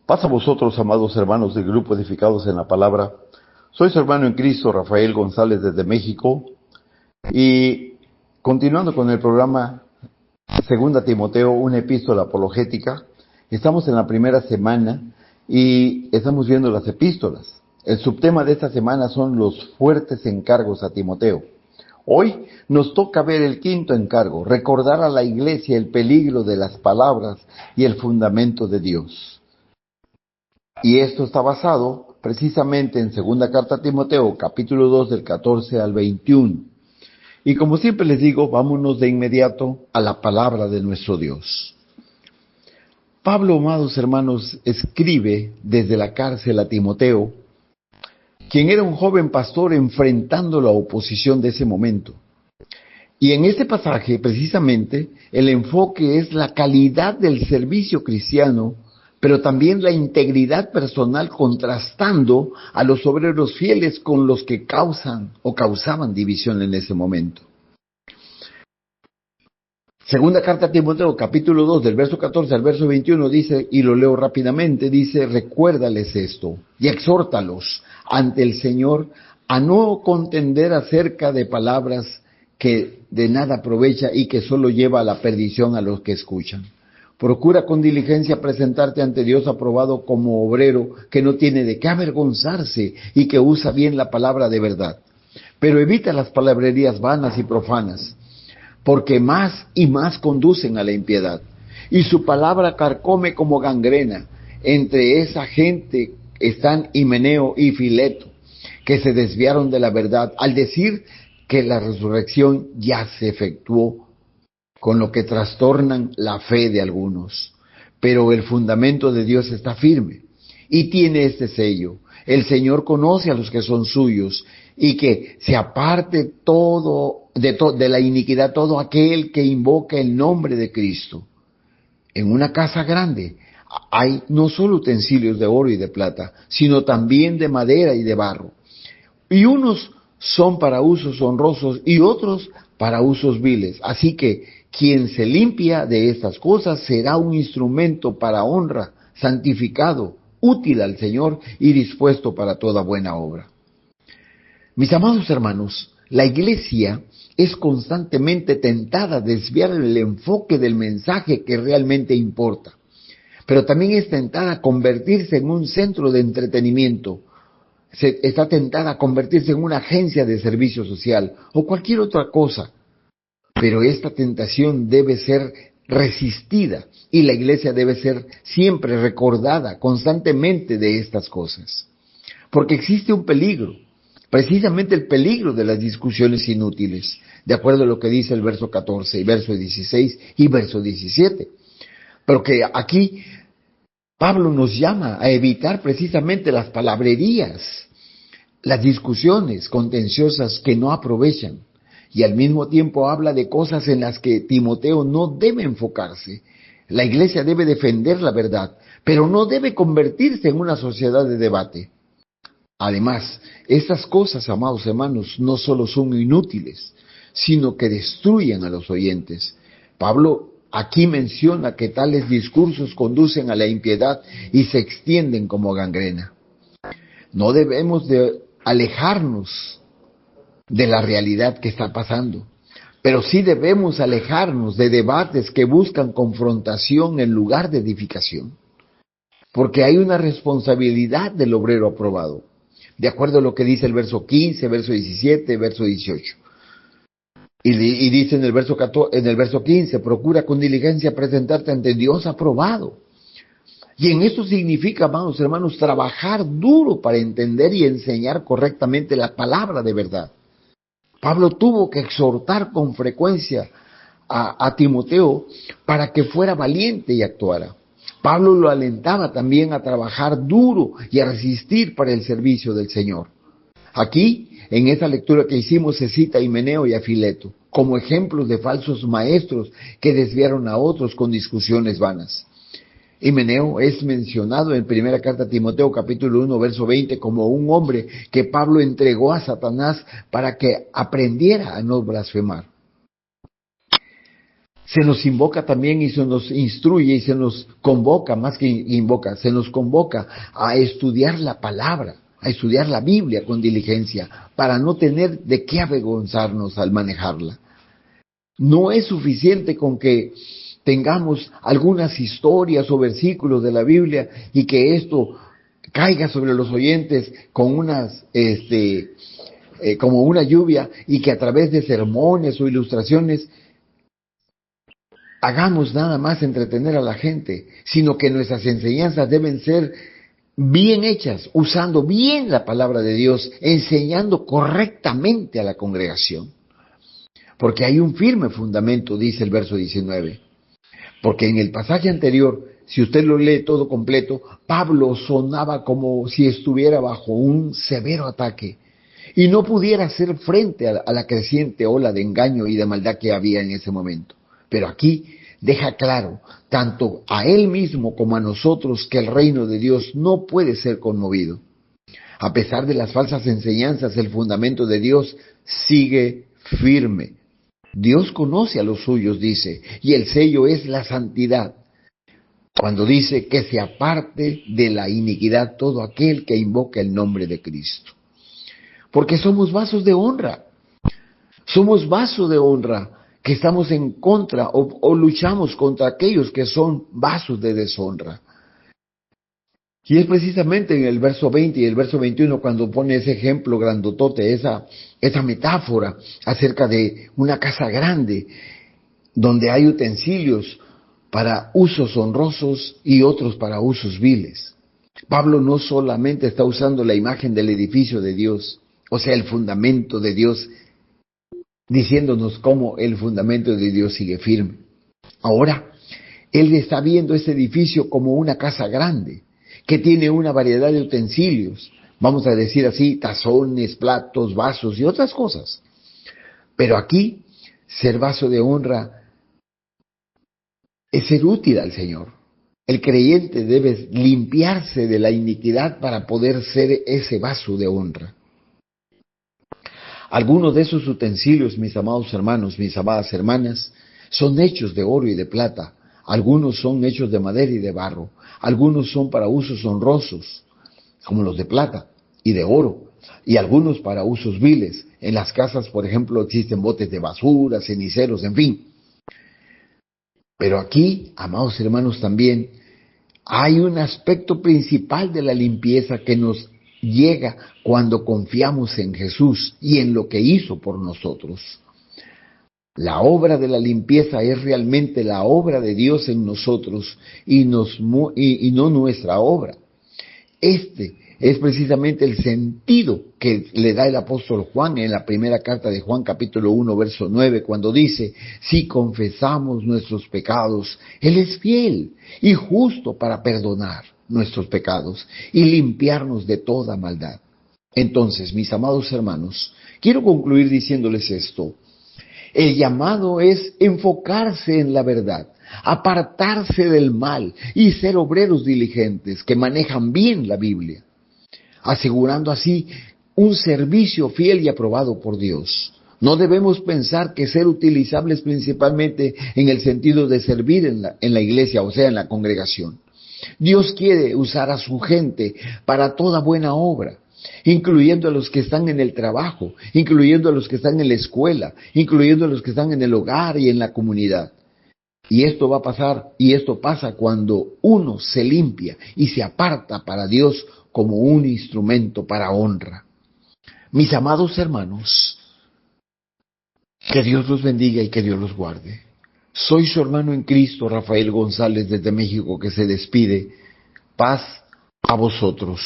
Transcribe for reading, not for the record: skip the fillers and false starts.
Paz a vosotros, amados hermanos del Grupo Edificados en la Palabra. Soy su hermano en Cristo, Rafael González, desde México. Y continuando con el programa 2 Timoteo, una epístola apologética, estamos en la primera semana y estamos viendo las epístolas. El subtema de esta semana son los fuertes encargos a Timoteo. Hoy nos toca ver el quinto encargo, recordar a la iglesia el peligro de las palabras y el fundamento de Dios. Y esto está basado precisamente en 2 Carta a Timoteo, capítulo 2, del 14 al 21. Y como siempre les digo, vámonos de inmediato a la palabra de nuestro Dios. Pablo, amados hermanos, escribe desde la cárcel a Timoteo, quien era un joven pastor enfrentando la oposición de ese momento. Y en este pasaje, precisamente, el enfoque es la calidad del servicio cristiano, pero también la integridad personal, contrastando a los obreros fieles con los que causaban división en ese momento. 2 Carta a Timoteo, capítulo 2, del verso 14 al verso 21, dice, y lo leo rápidamente, dice, recuérdales esto y exhórtalos ante el Señor a no contender acerca de palabras que de nada aprovecha y que solo lleva a la perdición a los que escuchan. Procura con diligencia presentarte ante Dios aprobado como obrero que no tiene de qué avergonzarse y que usa bien la palabra de verdad. Pero evita las palabrerías vanas y profanas, porque más y más conducen a la impiedad. Y su palabra carcome como gangrena. Entre esa gente están Himeneo y Fileto, que se desviaron de la verdad al decir que la resurrección ya se efectuó, con lo que trastornan la fe de algunos. Pero el fundamento de Dios está firme y tiene este sello: el Señor conoce a los que son suyos, y que se aparte de la iniquidad todo aquel que invoca el nombre de Cristo. En una casa grande hay no solo utensilios de oro y de plata, sino también de madera y de barro. Y unos son para usos honrosos y otros para usos viles. Así que quien se limpia de estas cosas será un instrumento para honra, santificado, útil al Señor y dispuesto para toda buena obra. Mis amados hermanos, la iglesia es constantemente tentada a desviar el enfoque del mensaje que realmente importa, pero también es tentada a convertirse en un centro de entretenimiento. Está tentada a convertirse en una agencia de servicio social o cualquier otra cosa. Pero esta tentación debe ser resistida y la iglesia debe ser siempre recordada constantemente de estas cosas. Porque existe un peligro, precisamente el peligro de las discusiones inútiles, de acuerdo a lo que dice el verso 14, verso 16 y verso 17. Pero que aquí Pablo nos llama a evitar precisamente las palabrerías, las discusiones contenciosas que no aprovechan. Y al mismo tiempo habla de cosas en las que Timoteo no debe enfocarse. La iglesia debe defender la verdad, pero no debe convertirse en una sociedad de debate. Además, estas cosas, amados hermanos, no solo son inútiles, sino que destruyen a los oyentes. Pablo aquí menciona que tales discursos conducen a la impiedad y se extienden como gangrena. No debemos de alejarnos de la realidad que está pasando, pero sí debemos alejarnos de debates que buscan confrontación en lugar de edificación, porque hay una responsabilidad del obrero aprobado, de acuerdo a lo que dice el verso 15, verso 17, verso 18. Y dice en el verso 15, procura con diligencia presentarte ante Dios aprobado. Y en eso significa, amados hermanos, trabajar duro para entender y enseñar correctamente la palabra de verdad. Pablo tuvo que exhortar con frecuencia a Timoteo para que fuera valiente y actuara. Pablo lo alentaba también a trabajar duro y a resistir para el servicio del Señor. Aquí, en esta lectura que hicimos, se cita a Himeneo y a Fileto como ejemplos de falsos maestros que desviaron a otros con discusiones vanas. Himeneo es mencionado en 1 Carta a Timoteo, capítulo 1, verso 20, como un hombre que Pablo entregó a Satanás para que aprendiera a no blasfemar. Se nos invoca también y se nos instruye y se nos convoca, más que invoca, se nos convoca a estudiar la palabra, a estudiar la Biblia con diligencia, para no tener de qué avergonzarnos al manejarla. No es suficiente con que tengamos algunas historias o versículos de la Biblia y que esto caiga sobre los oyentes con como una lluvia, y que a través de sermones o ilustraciones hagamos nada más entretener a la gente, sino que nuestras enseñanzas deben ser bien hechas, usando bien la palabra de Dios, enseñando correctamente a la congregación. Porque hay un firme fundamento, dice el verso 19. Porque en el pasaje anterior, si usted lo lee todo completo, Pablo sonaba como si estuviera bajo un severo ataque y no pudiera hacer frente a la creciente ola de engaño y de maldad que había en ese momento. Pero aquí deja claro, tanto a él mismo como a nosotros, que el reino de Dios no puede ser conmovido. A pesar de las falsas enseñanzas, el fundamento de Dios sigue firme. Dios conoce a los suyos, dice, y el sello es la santidad. Cuando dice que se aparte de la iniquidad todo aquel que invoca el nombre de Cristo. Porque somos vasos de honra. Somos vasos de honra que estamos en contra o luchamos contra aquellos que son vasos de deshonra. Y es precisamente en el verso 20 y el verso 21 cuando pone ese ejemplo grandotote, esa metáfora acerca de una casa grande donde hay utensilios para usos honrosos y otros para usos viles. Pablo no solamente está usando la imagen del edificio de Dios, o sea, el fundamento de Dios, diciéndonos cómo el fundamento de Dios sigue firme. Ahora, él está viendo ese edificio como una casa grande, que tiene una variedad de utensilios, vamos a decir así, tazones, platos, vasos y otras cosas. Pero aquí, ser vaso de honra es ser útil al Señor. El creyente debe limpiarse de la iniquidad para poder ser ese vaso de honra. Algunos de esos utensilios, mis amados hermanos, mis amadas hermanas, son hechos de oro y de plata. Algunos son hechos de madera y de barro. Algunos son para usos honrosos, como los de plata y de oro. Y algunos para usos viles. En las casas, por ejemplo, existen botes de basura, ceniceros, en fin. Pero aquí, amados hermanos, también hay un aspecto principal de la limpieza que nos llega cuando confiamos en Jesús y en lo que hizo por nosotros. La obra de la limpieza es realmente la obra de Dios en nosotros y no nuestra obra. Este es precisamente el sentido que le da el apóstol Juan en la primera carta de Juan, capítulo 1, verso 9, cuando dice: si confesamos nuestros pecados, Él es fiel y justo para perdonar nuestros pecados y limpiarnos de toda maldad. Entonces, mis amados hermanos, quiero concluir diciéndoles esto. El llamado es enfocarse en la verdad, apartarse del mal y ser obreros diligentes que manejan bien la Biblia, asegurando así un servicio fiel y aprobado por Dios. No debemos pensar que ser utilizables principalmente en el sentido de servir en la iglesia, o sea, en la congregación. Dios quiere usar a su gente para toda buena obra, incluyendo a los que están en el trabajo, incluyendo a los que están en la escuela, incluyendo a los que están en el hogar y en la comunidad. Y esto va a pasar, y esto pasa cuando uno se limpia y se aparta para Dios como un instrumento para honra. Mis amados hermanos, que Dios los bendiga y que Dios los guarde. Soy su hermano en Cristo, Rafael González, desde México, que se despide. Paz a vosotros.